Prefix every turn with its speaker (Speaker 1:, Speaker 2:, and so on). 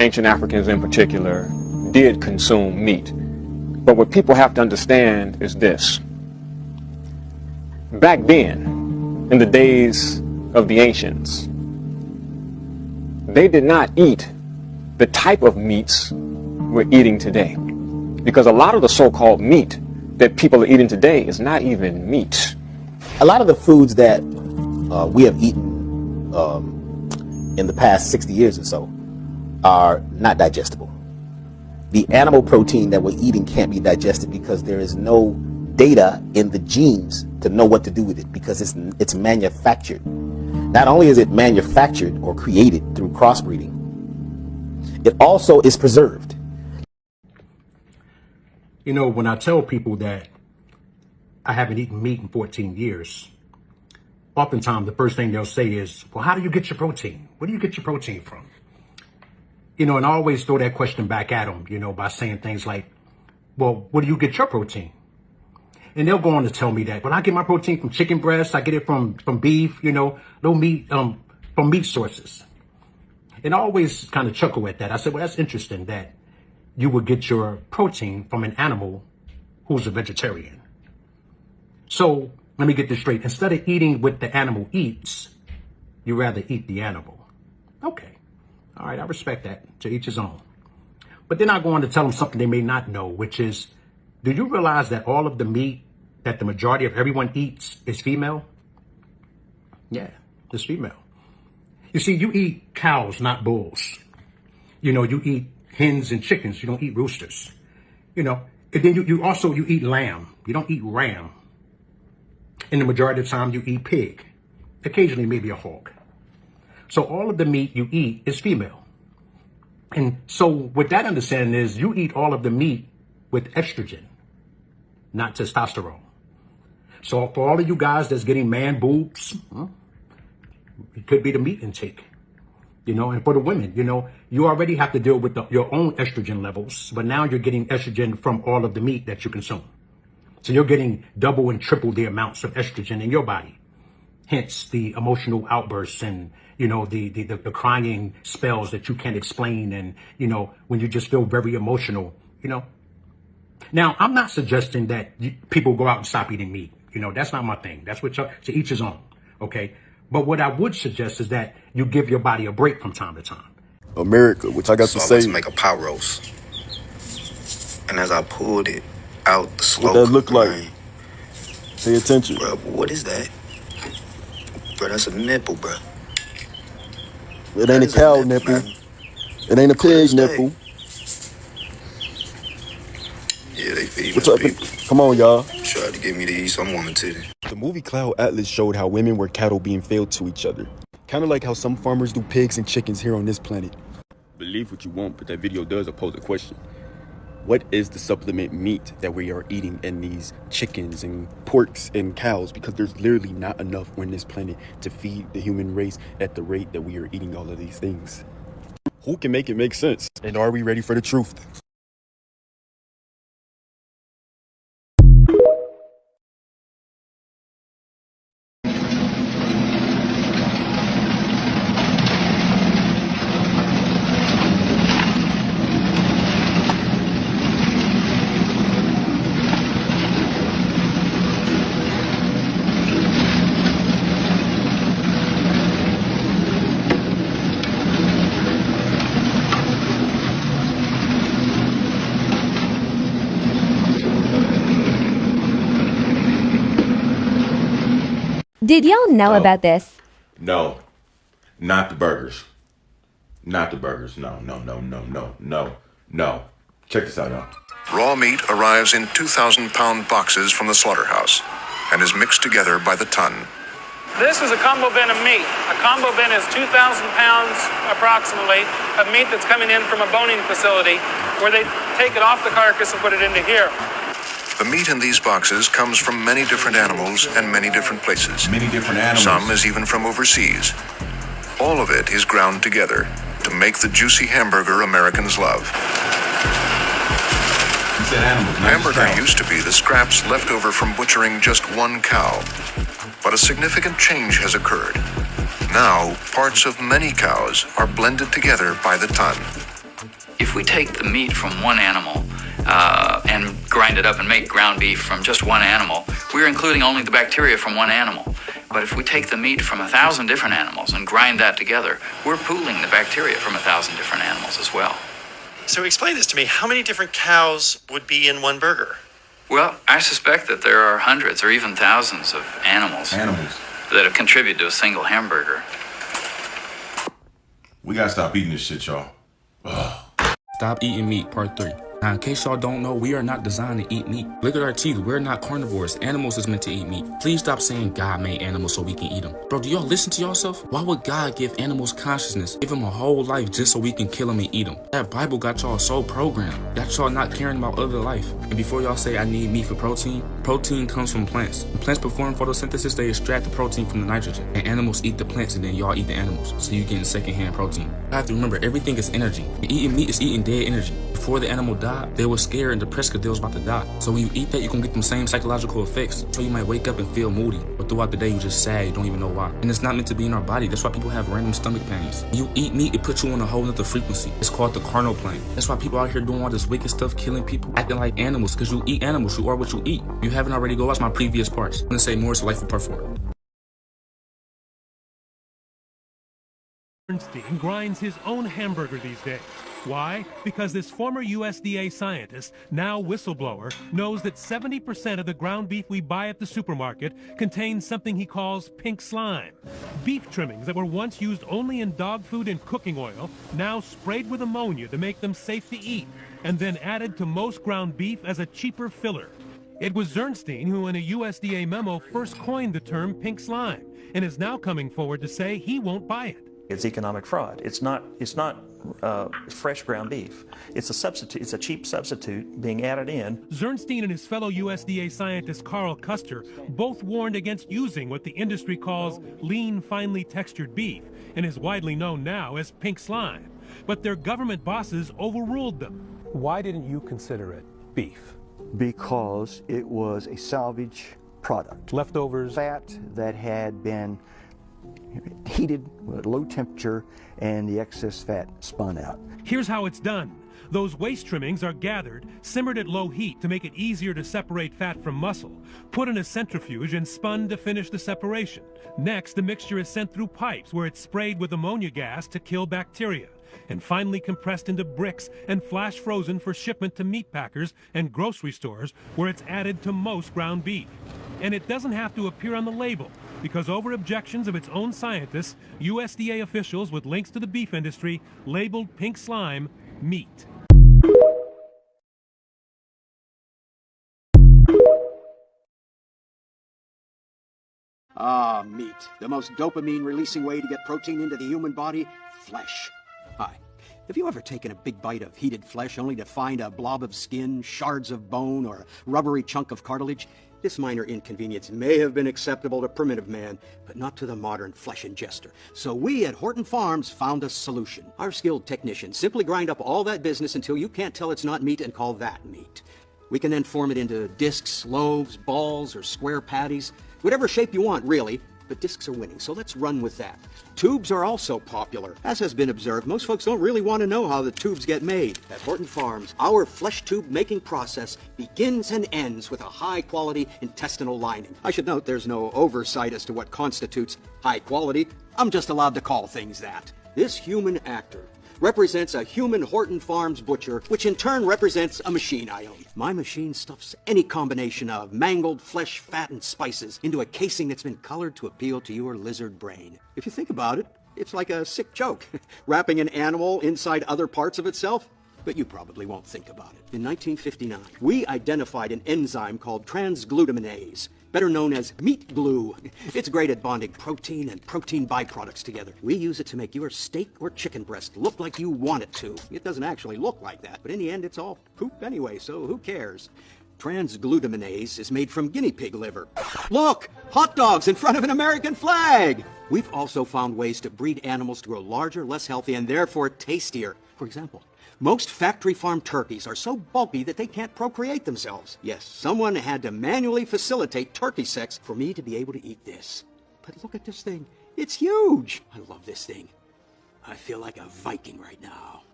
Speaker 1: ancient Africans in particular, did consume meat. But what people have to understand is this. Back then, in the days of the ancients, they did not eat the type of meats we're eating today. Because a lot of the so-called meat that people are eating today is not even meat.
Speaker 2: A lot of the foods that we have eaten in the past 60 years or so are not digestible. The animal protein that we're eating can't be digested because there is no data in the genes to know what to do with it, because it's manufactured. Not only is it manufactured or created through crossbreeding, it also is preserved.
Speaker 3: You know, when I tell people that I haven't eaten meat in 14 years, oftentimes the first thing they'll say is, well, how do you get your protein? Where do you get your protein from? You know, and I always throw that question back at them, you know, by saying things like, well, where do you get your protein? And they'll go on to tell me that, well, I get my protein from chicken breasts, I get it from beef, you know, no meat, from meat sources. And I always kind of chuckle at that. I said, well, that's interesting that you would get your protein from an animal who's a vegetarian. So let me get this straight. Instead of eating what the animal eats, you rather eat the animal. Okay. All right, I respect that. To each his own. But then I go on to tell them something they may not know, which is, do you realize that all of the meat that the majority of everyone eats is female? Yeah, it's female. You see, you eat cows, not bulls. You know, you eat hens and chickens. You don't eat roosters. You know, and then you also eat lamb. You don't eat ram. And the majority of the time you eat pig. Occasionally maybe a hog. So all of the meat you eat is female. And so what that understanding is, you eat all of the meat with estrogen, not testosterone. So for all of you guys that's getting man boobs, it could be the meat intake, you know. And for the women, you know, you already have to deal with your own estrogen levels, but now you're getting estrogen from all of the meat that you consume. So you're getting double and triple the amounts of estrogen in your body. Hence the emotional outbursts and, you know, the crying spells that you can't explain. And, you know, when you just feel very emotional, you know. Now, I'm not suggesting that people go out and stop eating meat. You know, that's not my thing. That's what to each his own. Okay. But what I would suggest is that you give your body a break from time to time.
Speaker 4: America, which I got to say.
Speaker 5: Let's make a pot roast. And as I pulled it out the slow
Speaker 4: what that look like? Pay attention.
Speaker 5: Bro, what is that? Bro, that's a nipple, bro.
Speaker 4: It ain't a cow nipple. It ain't a pig nipple.
Speaker 5: Yeah, they feed
Speaker 4: What's up?
Speaker 5: people.
Speaker 4: Come on, y'all.
Speaker 5: Tried to get me to eat some woman titty.
Speaker 4: The movie Cloud Atlas showed how women were cattle being failed to each other. Kind of like how some farmers do pigs and chickens here on this planet. Believe what you want, but that video does pose a question. What is the supplement meat that we are eating in these chickens and porks and cows? Because there's literally not enough on this planet to feed the human race at the rate that we are eating all of these things. Who can make it make sense? And are we ready for the truth?
Speaker 6: Did y'all know about this?
Speaker 7: No, not the burgers. Not the burgers. No. Check this out, y'all.
Speaker 8: Raw meat arrives in 2,000-pound boxes from the slaughterhouse and is mixed together by the ton.
Speaker 9: This is a combo bin of meat. A combo bin is 2,000 pounds approximately of meat that's coming in from a boning facility where they take it off the carcass and put it into here.
Speaker 8: The meat in these boxes comes from many different animals and many different places.
Speaker 7: Many different animals.
Speaker 8: Some is even from overseas. All of it is ground together to make the juicy hamburger Americans love.
Speaker 7: You said animals,
Speaker 8: Hamburger used to be the scraps left over from butchering just one cow. But a significant change has occurred. Now, parts of many cows are blended together by the ton.
Speaker 10: If we take the meat from one animal and grind it up and make ground beef from just one animal, we're including only the bacteria from one animal. But if we take the meat from 1,000 different animals and grind that together, we're pooling the bacteria from 1,000 different animals as well.
Speaker 11: So explain this to me. How many different cows would be in one burger?
Speaker 10: Well, I suspect that there are hundreds or even thousands of animals that have contributed to a single hamburger.
Speaker 7: We gotta stop eating this shit, y'all.
Speaker 12: Stop eating meat, part 3. Now, in case y'all don't know, we are not designed to eat meat. Look at our teeth. We're not carnivores. Animals is meant to eat meat. Please stop saying God made animals so we can eat them. Bro, do y'all listen to yourself? Why would God give animals consciousness, give them a whole life just so we can kill them and eat them? That Bible got y'all so programmed. Got y'all not caring about other life. And before y'all say I need meat for protein, protein comes from plants. When plants perform photosynthesis, they extract the protein from the nitrogen. And animals eat the plants and then y'all eat the animals. So you getting secondhand protein. I have to remember, everything is energy. And eating meat is eating dead energy. Before the animal died, they were scared and depressed because they was about to die. So when you eat that, you're gonna get them same psychological effects. So you might wake up and feel moody, but throughout the day, you're just sad, you don't even know why. And it's not meant to be in our body. That's why people have random stomach pains. When you eat meat, it puts you on a whole nother frequency. It's called the carnal plane. That's why people out here doing all this wicked stuff, killing people, acting like animals, because you eat animals, you are what you eat. If you haven't already, go watch my previous parts. I'm gonna say more to life for part 4.
Speaker 13: Bernstein grinds his own hamburger these days. Why? Because this former USDA scientist, now whistleblower, knows that 70% of the ground beef we buy at the supermarket contains something he calls pink slime. Beef trimmings that were once used only in dog food and cooking oil, now sprayed with ammonia to make them safe to eat, and then added to most ground beef as a cheaper filler. It was Bernstein who, in a USDA memo, first coined the term pink slime, and is now coming forward to say he won't buy it.
Speaker 14: It's economic fraud. It's not fresh ground beef. It's a substitute. It's a cheap substitute being added in.
Speaker 13: Bernstein and his fellow USDA scientist Carl Custer both warned against using what the industry calls lean, finely textured beef, and is widely known now as pink slime. But their government bosses overruled them.
Speaker 15: Why didn't you consider it beef?
Speaker 16: Because it was a salvage product.
Speaker 15: Leftovers?
Speaker 16: Fat that had been heated at low temperature and the excess fat spun out.
Speaker 13: Here's how it's done. Those waste trimmings are gathered, simmered at low heat to make it easier to separate fat from muscle, put in a centrifuge and spun to finish the separation. Next, the mixture is sent through pipes where it's sprayed with ammonia gas to kill bacteria, and finally compressed into bricks and flash frozen for shipment to meat packers and grocery stores where it's added to most ground beef. And it doesn't have to appear on the label, because over objections of its own scientists, USDA officials with links to the beef industry labeled pink slime meat.
Speaker 17: Ah, meat. The most dopamine-releasing way to get protein into the human body, flesh. Hi. Have you ever taken a big bite of heated flesh only to find a blob of skin, shards of bone, or a rubbery chunk of cartilage? This minor inconvenience may have been acceptable to primitive man, but not to the modern flesh ingester. So we at Horton Farms found a solution. Our skilled technicians simply grind up all that business until you can't tell it's not meat and call that meat. We can then form it into discs, loaves, balls, or square patties. Whatever shape you want, really, but discs are winning, so let's run with that. Tubes are also popular. As has been observed, most folks don't really want to know how the tubes get made. At Horton Farms, our flesh tube making process begins and ends with a high-quality intestinal lining. I should note there's no oversight as to what constitutes high quality. I'm just allowed to call things that. This human actor represents a human Horton Farms butcher, which in turn represents a machine I own. My machine stuffs any combination of mangled flesh, fat, and spices into a casing that's been colored to appeal to your lizard brain. If you think about it, it's like a sick joke, wrapping an animal inside other parts of itself. But you probably won't think about it. In 1959, we identified an enzyme called transglutaminase, better known as meat glue. It's great at bonding protein and protein byproducts together. We use it to make your steak or chicken breast look like you want it to. It doesn't actually look like that, but in the end, it's all poop anyway, so who cares? Transglutaminase is made from guinea pig liver. Look! Hot dogs in front of an American flag! We've also found ways to breed animals to grow larger, less healthy, and therefore tastier. For example, most factory farm turkeys are so bulky that they can't procreate themselves. Yes, someone had to manually facilitate turkey sex for me to be able to eat this. But look at this thing. It's huge. I love this thing. I feel like a Viking right now.